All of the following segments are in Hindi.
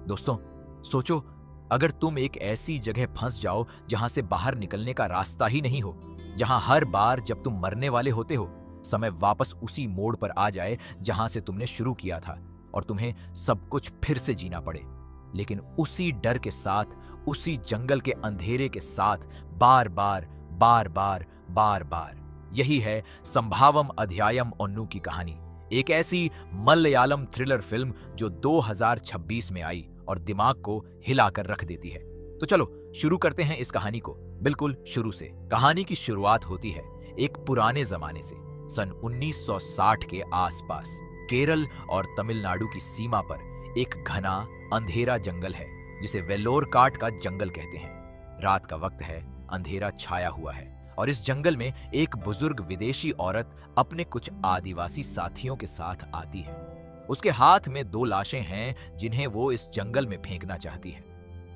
दोस्तों, सोचो, अगर तुम एक ऐसी जगह फंस जाओ जहां से बाहर निकलने का रास्ता ही नहीं हो, जहां हर बार जब तुम मरने वाले होते हो, समय वापस उसी मोड़ पर आ जाए जहां से तुमने शुरू किया था और तुम्हें सब कुछ फिर से जीना पड़े, लेकिन उसी डर के साथ, उसी जंगल के अंधेरे के साथ, बार बार बार बार बार बार। यही है संभावम अध्यायम ओन्नू की कहानी, एक ऐसी मलयालम थ्रिलर फिल्म जो 2026 में आई और दिमाग को हिलाकर रख देती है। तो चलो शुरू करते हैं इस कहानी को बिल्कुल शुरू से। कहानी की शुरुआत होती है एक पुराने जमाने से, सन 1960 के आसपास। केरल और तमिलनाडु की सीमा पर एक घना अंधेरा जंगल है जिसे वेल्लोर काट का जंगल कहते हैं। रात का वक्त है, अंधेरा छाया हुआ है और इस जंगल में एक बुजुर्ग विदेशी औरत अपने कुछ आदिवासी साथियों के साथ आती है। उसके हाथ में 2 लाशें हैं जिन्हें वो इस जंगल में फेंकना चाहती है।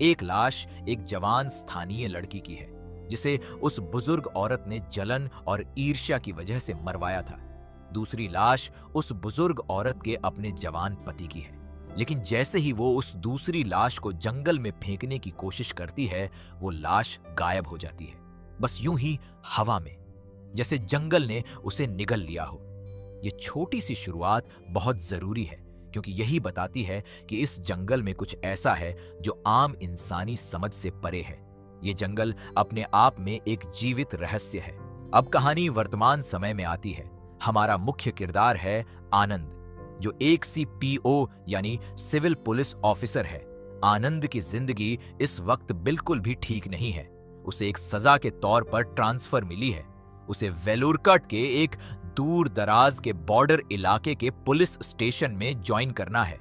एक लाश एक जवान स्थानीय लड़की की है जिसे उस बुजुर्ग औरत ने जलन और ईर्ष्या की वजह से मरवाया था। दूसरी लाश उस बुजुर्ग औरत के अपने जवान पति की है, लेकिन जैसे ही वो उस दूसरी लाश को जंगल में फेंकने की कोशिश करती है, वो लाश गायब हो जाती है, बस यूं ही हवा में, जैसे जंगल ने उसे निगल लिया हो। ये छोटी सी शुरुआत बहुत जरूरी है क्योंकि यही बताती है कि इस जंगल में कुछ ऐसा है जो आम इंसानी समझ से परे है। ये जंगल अपने आप में एक जीवित रहस्य है। अब कहानी वर्तमान समय में आती है। हमारा मुख्य किरदार है आनंद, जो एक CPO यानी सिविल पुलिस ऑफिसर है। आनंद की जिंदगी इस वक्त बिल्कुल भी ठीक नहीं है। उसे एक सजा के तौर पर ट्रांसफर मिली है। उसे वेलुरकट के एक दूर दराज के बॉर्डर इलाके के पुलिस स्टेशन में ज्वाइन करना है।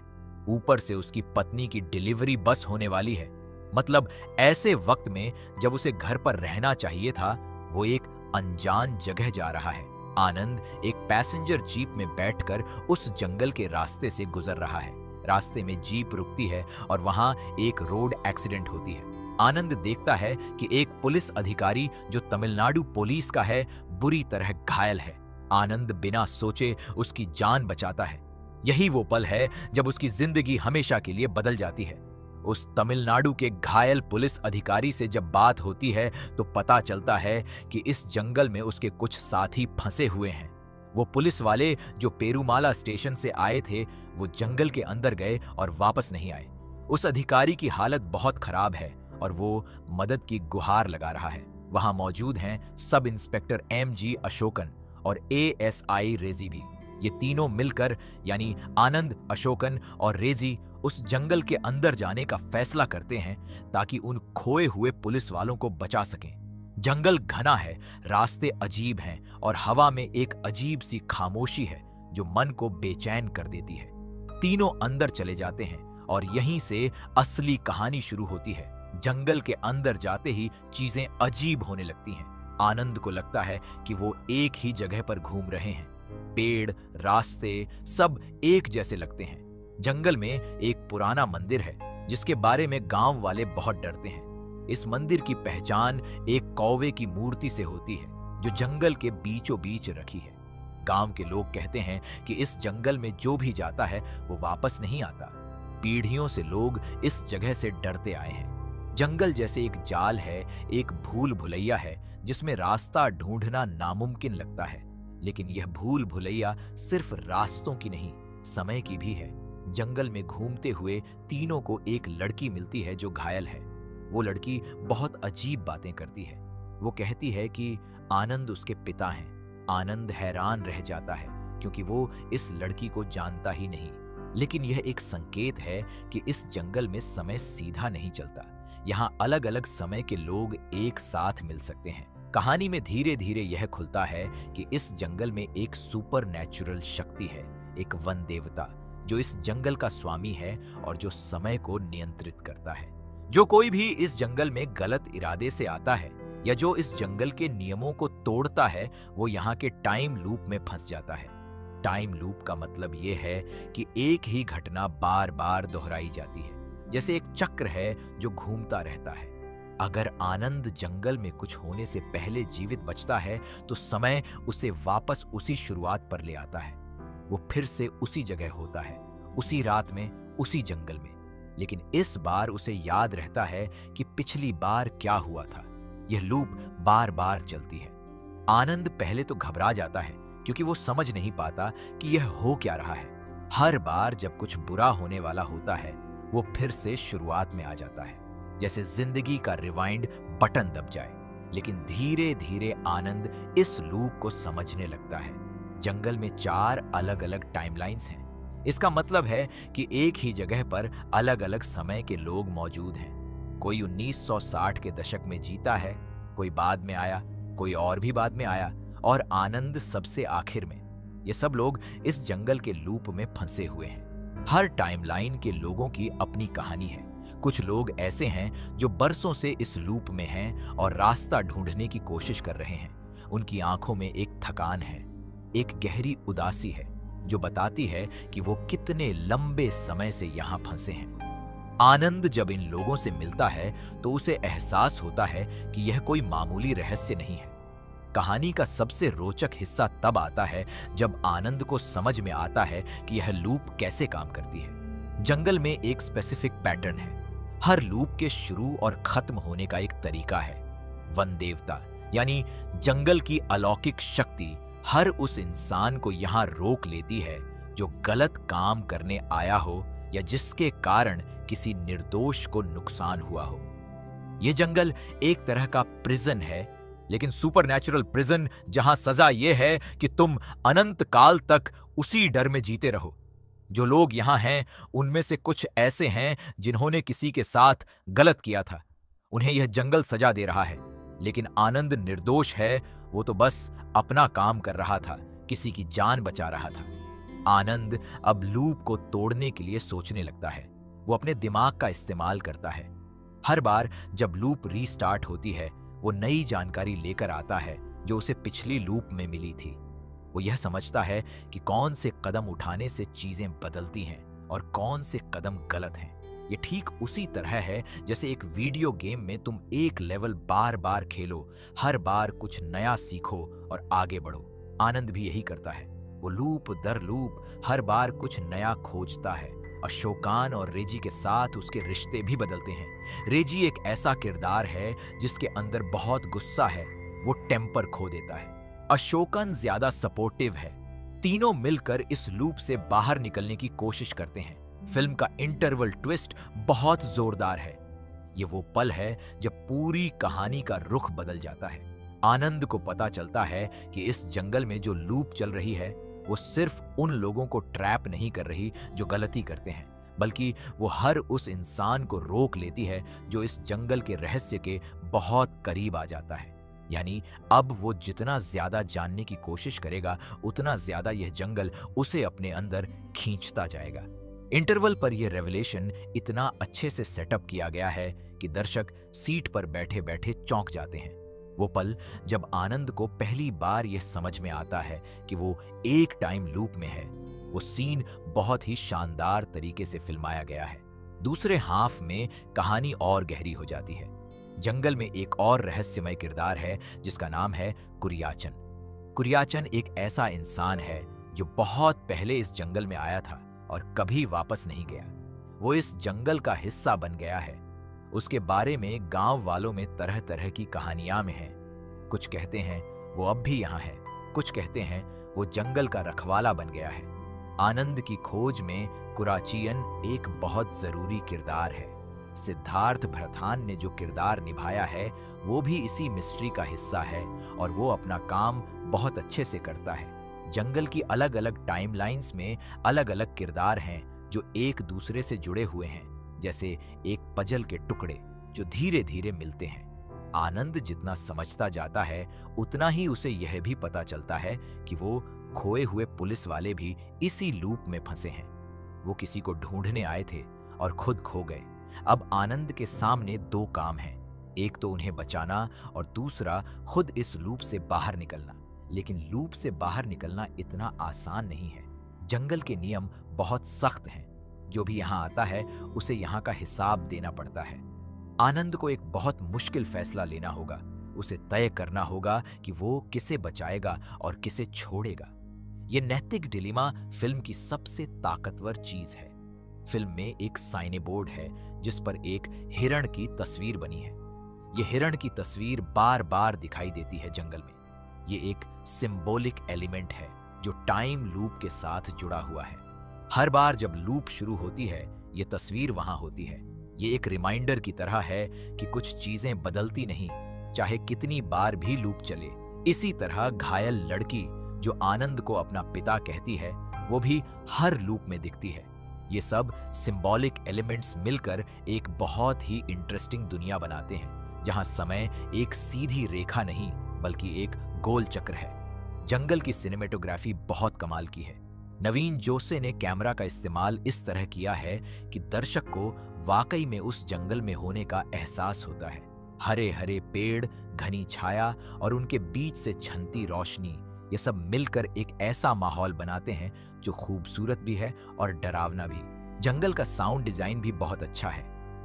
ऊपर से उसकी पत्नी की डिलीवरी बस होने वाली है। मतलब ऐसे वक्त में जब उसे घर पर रहना चाहिए था, वो एक अनजान जगह जा रहा है। आनंद एक पैसेंजर जीप में बैठकर उस जंगल के रास्ते से गुजर रहा है। रास्ते में जीप रुकती है और वहां एक रोड एक्सीडेंट होती है। आनंद देखता है कि एक पुलिस अधिकारी जो तमिलनाडु पुलिस का है, बुरी तरह घायल है। आनंद बिना सोचे उसकी जान बचाता है। यही वो पल है जब उसकी जिंदगी हमेशा के लिए बदल जाती है। उस तमिलनाडु के घायल पुलिस अधिकारी से जब बात होती है तो पता चलता है कि इस जंगल में उसके कुछ साथी फंसे हुए हैं। वो पुलिस वाले जो पेरुमाला स्टेशन से आए थे, वो जंगल के अंदर गए और वापस नहीं आए। उस अधिकारी की हालत बहुत खराब है और वो मदद की गुहार लगा रहा है। वहां मौजूद हैं सब इंस्पेक्टर MG अशोकन और ASI रेजी भी। ये तीनों मिलकर यानी आनंद, अशोकन और रेजी उस जंगल के अंदर जाने का फैसला करते हैं ताकि उन खोए हुए पुलिस वालों को बचा सकें। जंगल घना है, रास्ते अजीब हैं और हवा में एक अजीब सी खामोशी है जो मन को बेचैन कर देती है। तीनों अंदर चले जाते हैं और यहीं से असली कहानी शुरू होती है। जंगल के अंदर जाते ही चीजें अजीब होने लगती हैं। आनंद को लगता है कि वो एक ही जगह पर घूम रहे हैं। पेड़, रास्ते सब एक जैसे लगते हैं। जंगल में एक पुराना मंदिर है जिसके बारे में गांव वाले बहुत डरते हैं। इस मंदिर की पहचान एक कौवे की मूर्ति से होती है जो जंगल के बीचों बीच रखी है। गांव के लोग कहते हैं कि इस जंगल में जो भी जाता है वो वापस नहीं आता। पीढ़ियों से लोग इस जगह से डरते आए हैं। जंगल जैसे एक जाल है, एक भूल भुलैया है जिसमें रास्ता ढूंढना नामुमकिन लगता है। लेकिन यह भूल भुलैया सिर्फ रास्तों की नहीं, समय की भी है। जंगल में घूमते हुए तीनों को एक लड़की मिलती है जो घायल है। वो लड़की बहुत अजीब बातें करती है। वो कहती है कि आनंद उसके पिता हैं। आनंद हैरान रह जाता है क्योंकि वो इस लड़की को जानता ही नहीं। लेकिन यह एक संकेत है कि इस जंगल में समय सीधा नहीं चलता। यहाँ अलग अलग समय के लोग एक साथ मिल सकते हैं। कहानी में धीरे धीरे यह खुलता है कि इस जंगल में एक सुपर नेचुरल शक्ति है, एक वन देवता जो इस जंगल का स्वामी है और जो समय को नियंत्रित करता है। जो कोई भी इस जंगल में गलत इरादे से आता है या जो इस जंगल के नियमों को तोड़ता है, वो यहाँ के टाइम लूप में फंस जाता है। टाइम लूप का मतलब ये है कि एक ही घटना बार बार दोहराई जाती है, जैसे एक चक्र है जो घूमता रहता है। अगर आनंद जंगल में कुछ होने से पहले जीवित बचता है तो समय उसे वापस उसी शुरुआत पर ले आता है। वो फिर से उसी जगह होता है, उसी रात में, उसी जंगल में। लेकिन इस बार उसे याद रहता है कि पिछली बार क्या हुआ था। यह लूप बार बार चलती है। आनंद पहले तो घबरा जाता है क्योंकि वो समझ नहीं पाता कि यह हो क्या रहा है। हर बार जब कुछ बुरा होने वाला होता है, वो फिर से शुरुआत में आ जाता है, जैसे जिंदगी का रिवाइंड बटन दब जाए। लेकिन धीरे धीरे आनंद इस लूप को समझने लगता है। जंगल में 4 अलग अलग टाइमलाइंस हैं। इसका मतलब है कि एक ही जगह पर अलग अलग समय के लोग मौजूद हैं। कोई 1960 के दशक में जीता है, कोई बाद में आया, कोई और भी बाद में आया, और आनंद सबसे आखिर में। ये सब लोग इस जंगल के लूप में फंसे हुए हैं। हर टाइमलाइन के लोगों की अपनी कहानी है। कुछ लोग ऐसे हैं जो बरसों से इस लूप में हैं और रास्ता ढूंढने की कोशिश कर रहे हैं। उनकी आंखों में एक थकान है, एक गहरी उदासी है जो बताती है कि वो कितने लंबे समय से यहां फंसे हैं। आनंद जब इन लोगों से मिलता है तो उसे एहसास होता है कि यह कोई मामूली रहस्य नहीं है। कहानी का सबसे रोचक हिस्सा तब आता है जब आनंद को समझ में आता है कि यह लूप कैसे काम करती है। जंगल में एक स्पेसिफिक पैटर्न है। हर लूप के शुरू और खत्म होने का एक तरीका है। वन देवता यानी जंगल की अलौकिक शक्ति हर उस इंसान को यहां रोक लेती है जो गलत काम करने आया हो या जिसके कारण किसी निर्दोष को नुकसान हुआ हो। यह जंगल एक तरह का प्रिजन है, लेकिन सुपरनैचुरल प्रिजन, जहां सजा यह है कि तुम अनंत काल तक उसी डर में जीते रहो। जो लोग यहां हैं उनमें से कुछ ऐसे हैं जिन्होंने किसी के साथ गलत किया था। उन्हें यह जंगल सजा दे रहा है, लेकिन आनंद निर्दोष है। वो तो बस अपना काम कर रहा था, किसी की जान बचा रहा था। आनंद अब लूप को तोड़ने के लिए सोचने लगता है। वो अपने दिमाग का इस्तेमाल करता है। हर बार जब लूप रीस्टार्ट होती है, वो नई जानकारी लेकर आता है जो उसे पिछली लूप में मिली थी। वो यह समझता है कि कौन से कदम उठाने से चीजें बदलती हैं और कौन से कदम गलत हैं। ये ठीक उसी तरह है जैसे एक वीडियो गेम में तुम एक लेवल बार बार खेलो, हर बार कुछ नया सीखो और आगे बढ़ो। आनंद भी यही करता है। वो लूप दर लूप हर बार कुछ नया खोजता है। अशोकान और रेजी के साथ उसके रिश्ते भी बदलते हैं। रेजी एक ऐसा किरदार है जिसके अंदर बहुत गुस्सा है, वो टेम्पर खो देता है। अशोकन ज्यादा सपोर्टिव है। तीनों मिलकर इस लूप से बाहर निकलने की कोशिश करते हैं। फिल्म का इंटरवल ट्विस्ट बहुत जोरदार है। ये वो पल है जब पूरी कहानी का रुख बदल जाता है। आनंद को पता चलता है कि इस जंगल में जो लूप चल रही है वो सिर्फ उन लोगों को ट्रैप नहीं कर रही जो गलती करते हैं, बल्कि वो हर उस इंसान को रोक लेती है जो इस जंगल के रहस्य के बहुत करीब आ जाता है। यानी अब वो जितना ज्यादा जानने की कोशिश करेगा, उतना ज्यादा यह जंगल उसे अपने अंदर खींचता जाएगा। इंटरवल पर यह रेवलेशन इतना अच्छे से सेटअप किया गया है कि दर्शक सीट पर बैठे बैठे चौंक जाते हैं। वो पल जब आनंद को पहली बार यह समझ में आता है कि वो एक टाइम लूप में है, वो सीन बहुत ही शानदार तरीके से फिल्माया गया है। दूसरे हाफ में कहानी और गहरी हो जाती है। जंगल में एक और रहस्यमय किरदार है जिसका नाम है कुरियाचन। कुरियाचन एक ऐसा इंसान है जो बहुत पहले इस जंगल में आया था और कभी वापस नहीं गया। वो इस जंगल का हिस्सा बन गया है। उसके बारे में गांव वालों में तरह तरह की कहानियां में हैं। कुछ कहते हैं वो अब भी यहाँ है, कुछ कहते हैं वो जंगल का रखवाला बन गया है। आनंद की खोज में कुराचियन एक बहुत जरूरी किरदार है। सिद्धार्थ भरथान ने जो किरदार निभाया है वो भी इसी मिस्ट्री का हिस्सा है और वो अपना काम बहुत अच्छे से करता है। जंगल की अलग अलग टाइमलाइंस में अलग अलग किरदार हैं जो एक दूसरे से जुड़े हुए हैं, जैसे एक पजल के टुकड़े जो धीरे धीरे मिलते हैं। आनंद जितना समझता जाता है उतना ही उसे यह भी पता चलता है कि वो खोए हुए पुलिस वाले भी इसी लूप में फंसे हैं। वो किसी को ढूंढने आए थे और खुद खो गए। अब आनंद के सामने दो काम हैं, एक तो उन्हें बचाना और दूसरा खुद इस लूप से बाहर निकलना। लेकिन लूप से बाहर निकलना इतना आसान नहीं है। जंगल के नियम बहुत सख्त हैं। जो भी यहाँ आता है उसे यहाँ का हिसाब देना पड़ता है। आनंद को एक बहुत मुश्किल फैसला लेना होगा। उसे तय करना होगा कि वो किसे बचाएगा और किसे छोड़ेगा। ये नैतिक डिलीमा फिल्म की सबसे ताकतवर चीज है। फिल्म में एक साइने बोर्ड है जिस पर एक हिरण की तस्वीर बनी है। ये हिरण की तस्वीर बार बार दिखाई देती है जंगल में। ये एक सिंबॉलिक एलिमेंट है जो टाइम लूप के साथ जुड़ा हुआ है। हर बार जब लूप शुरू होती है, ये तस्वीर वहां होती है। ये एक रिमाइंडर की तरह है कि कुछ चीजें बदलती नहीं, चाहे कितनी बार भी लूप चले। इसी तरह घायल लड़की जो आनंद को अपना पिता कहती है, वो भी हर लूप में दिखती है। ये सब सिंबॉलिक एलिमेंट्स मिलकर एक बहुत ही इंटरेस्टिंग दुनिया बनाते हैं, जहां समय एक सीधी रेखा नहीं बल्कि एक गोल चक्र है। जंगल की सिनेमेटोग्राफी बहुत कमाल की है। नवीन जोसे ने कैमरा का इस्तेमाल इस तरह किया है कि दर्शक को वाकई में उस जंगल में होने का एहसास होता है। हरे हरे पेड़, घनी छाया और उनके बीच से छनती रोशनी, ये सब मिलकर एक ऐसा माहौल बनाते हैं जो खूबसूरत भी है और डरावना भी। जंगल का साउंड डिजाइन भी बहुत अच्छा है।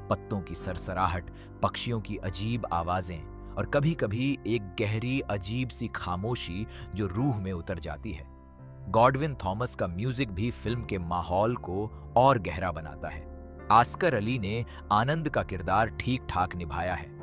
पत्तों की सरसराहट, पक्षियों की अजीब आवाजें और कभी कभी एक गहरी अजीब सी खामोशी जो रूह में उतर जाती है। गॉडविन थॉमस का म्यूजिक भी फिल्म के माहौल को और गहरा बनाता है। आस्कर अली ने आनंद का किरदार ठीक ठाक निभाया है।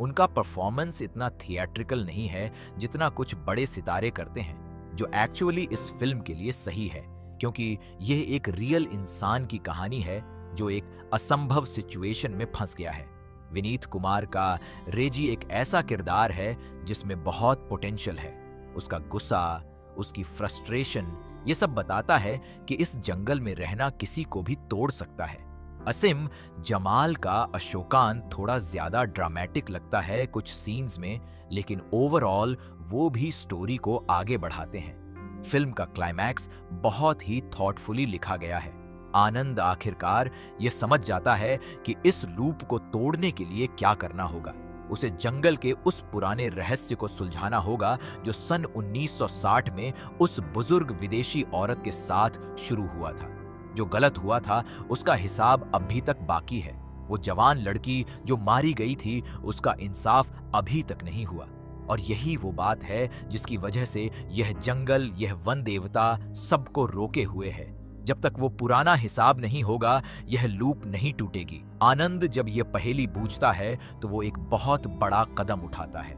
उनका परफॉर्मेंस इतना थिएट्रिकल नहीं है जितना कुछ बड़े सितारे करते हैं, जो एक्चुअली इस फिल्म के लिए सही है, क्योंकि यह एक रियल इंसान की कहानी है जो एक असंभव सिचुएशन में फंस गया है। विनीत कुमार का रेजी एक ऐसा किरदार है जिसमें बहुत पोटेंशियल है। उसका गुस्सा, उसकी फ्रस्ट्रेशन, ये सब बताता है कि इस जंगल में रहना किसी को भी तोड़ सकता है। असीम जमाल का अशोकान थोड़ा ज्यादा ड्रामेटिक लगता है कुछ सीन्स में, लेकिन ओवरऑल वो भी स्टोरी को आगे बढ़ाते हैं। फिल्म का क्लाइमैक्स बहुत ही थॉटफुली लिखा गया है। आनंद आखिरकार ये समझ जाता है कि इस लूप को तोड़ने के लिए क्या करना होगा। उसे जंगल के उस पुराने रहस्य को सुलझाना होगा जो सन 1960 में उस बुजुर्ग विदेशी औरत के साथ शुरू हुआ था। जो गलत हुआ था उसका हिसाब अभी तक बाकी है। वो जवान लड़की जो मारी गई थी, उसका इंसाफ अभी तक नहीं हुआ। और यही वो बात है जिसकी वजह से यह जंगल, यह वन देवता सबको रोके हुए है। जब तक वो पुराना हिसाब नहीं होगा, यह लूप नहीं टूटेगी। आनंद जब यह पहेली बूझता है तो वो एक बहुत बड़ा कदम उठाता है।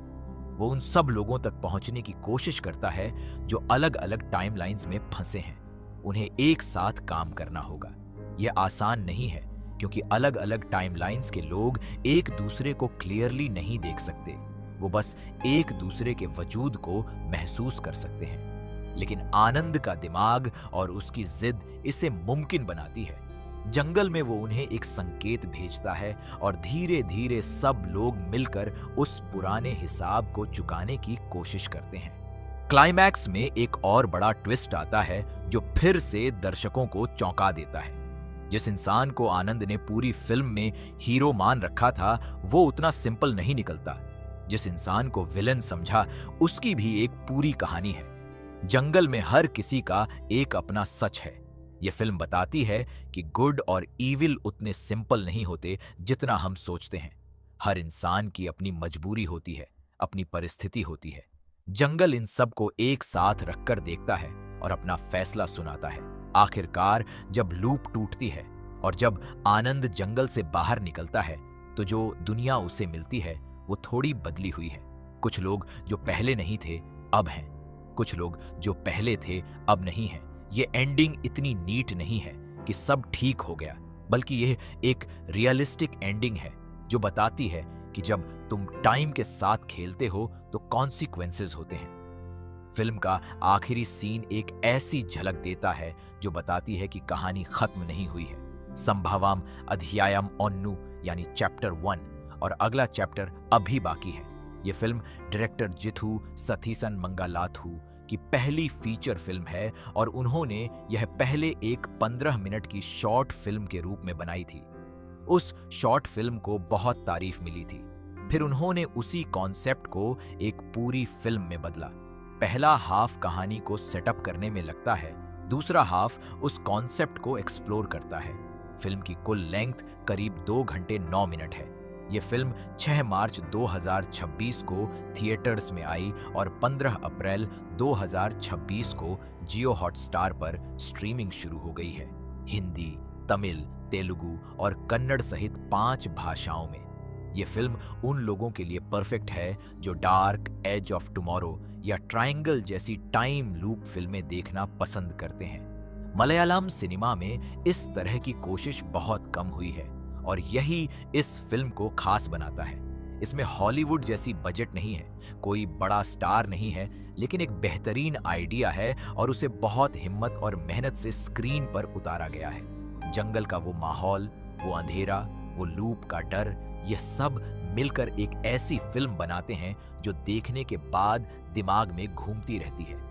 वो उन सब लोगों तक पहुंचने की कोशिश करता है जो अलग अलग टाइमलाइंस में फंसे हैं। उन्हें एक साथ काम करना होगा। यह आसान नहीं है, क्योंकि अलग अलग टाइमलाइंस के लोग एक दूसरे को क्लियरली नहीं देख सकते। वो बस एक दूसरे के वजूद को महसूस कर सकते हैं। लेकिन आनंद का दिमाग और उसकी जिद इसे मुमकिन बनाती है। जंगल में वो उन्हें एक संकेत भेजता है और धीरे धीरे सब लोग मिलकर उस पुराने हिसाब को चुकाने की कोशिश करते हैं। क्लाइमैक्स में एक और बड़ा ट्विस्ट आता है जो फिर से दर्शकों को चौंका देता है। जिस इंसान को आनंद ने पूरी फिल्म में हीरो मान रखा था, वो उतना सिंपल नहीं निकलता। जिस इंसान को विलन समझा, उसकी भी एक पूरी कहानी है। जंगल में हर किसी का एक अपना सच है। यह फिल्म बताती है कि गुड और ईविल उतने सिंपल नहीं होते जितना हम सोचते हैं। हर इंसान की अपनी मजबूरी होती है, अपनी परिस्थिति होती है। जंगल इन सब को एक साथ रखकर देखता है और अपना फैसला सुनाता है। आखिरकार जब लूप टूटती है और जब आनंद जंगल से बाहर निकलता है, तो जो दुनिया उसे मिलती है वो थोड़ी बदली हुई है। कुछ लोग जो पहले नहीं थे अब हैं, कुछ लोग जो पहले थे अब नहीं हैं। ये एंडिंग इतनी नीट नहीं है कि सब ठीक हो गया, बल्कि यह एक रियलिस्टिक एंडिंग है जो बताती है कि जब तुम टाइम के साथ खेलते हो तो कॉन्सिक्वेंसेस होते हैं। फिल्म का आखिरी सीन एक ऐसी झलक देता है जो बताती है कि कहानी खत्म नहीं हुई है। संभवम अध्यायम ओन्नु यानी चैप्टर 1 और अगला चैप्टर अभी बाकी है। यह फिल्म डायरेक्टर जिथु सथीसन मंगालाथु की पहली फीचर फिल्म है और उन्होंने यह पहले एक 15 मिनट की शॉर्ट फिल्म के रूप में बनाई थी। उस शॉर्ट फिल्म को बहुत तारीफ मिली थी। फिर उन्होंने उसी कॉन्सेप्ट को एक पूरी फिल्म में बदला। पहला हाफ कहानी को सेटअप करने में लगता है, दूसरा हाफ उस कॉन्सेप्ट को एक्सप्लोर करता है। फिल्म की कुल लेंथ करीब 2 घंटे 9 मिनट है। यह फिल्म 6 मार्च 2026 को थिएटर्स में आई और 15 अप्रैल 2026 को जियो हॉटस्टार पर स्ट्रीमिंग शुरू हो गई है। हिंदी, तमिल, तेलुगु और कन्नड़ सहित 5 भाषाओं में। ये फिल्म उन लोगों के लिए परफेक्ट है जो डार्क, एज ऑफ टुमारो या ट्रायंगल जैसी टाइम लूप फिल्में देखना पसंद करते हैं। मलयालम सिनेमा में इस तरह की कोशिश बहुत कम हुई है और यही इस फिल्म को खास बनाता है। इसमें हॉलीवुड जैसी बजट नहीं है, कोई बड़ा स्टार नहीं है, लेकिन एक बेहतरीन आइडिया है और उसे बहुत हिम्मत और मेहनत से स्क्रीन पर उतारा गया है। जंगल का वो माहौल, वो अंधेरा, वो लूप का डर, यह सब मिलकर एक ऐसी फिल्म बनाते हैं जो देखने के बाद दिमाग में घूमती रहती है।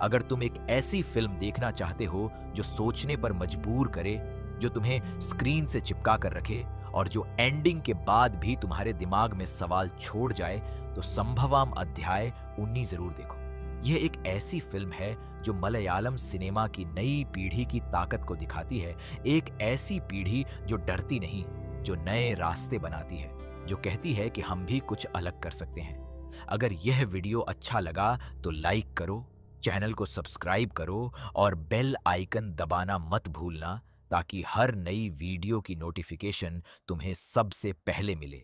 अगर तुम एक ऐसी फिल्म देखना चाहते हो जो सोचने पर मजबूर करे, जो तुम्हें स्क्रीन से चिपका कर रखे और जो एंडिंग के बाद भी तुम्हारे दिमाग में सवाल छोड़ जाए, तो संभवम अध्याय 19 जरूर देखो। यह एक ऐसी फिल्म है जो मलयालम सिनेमा की नई पीढ़ी की ताकत को दिखाती है, एक ऐसी पीढ़ी जो डरती नहीं, जो नए रास्ते बनाती है, जो कहती है कि हम भी कुछ अलग कर सकते हैं। अगर यह वीडियो अच्छा लगा तो लाइक करो, चैनल को सब्सक्राइब करो और बेल आइकन दबाना मत भूलना, ताकि हर नई वीडियो की नोटिफिकेशन तुम्हें सबसे पहले मिले।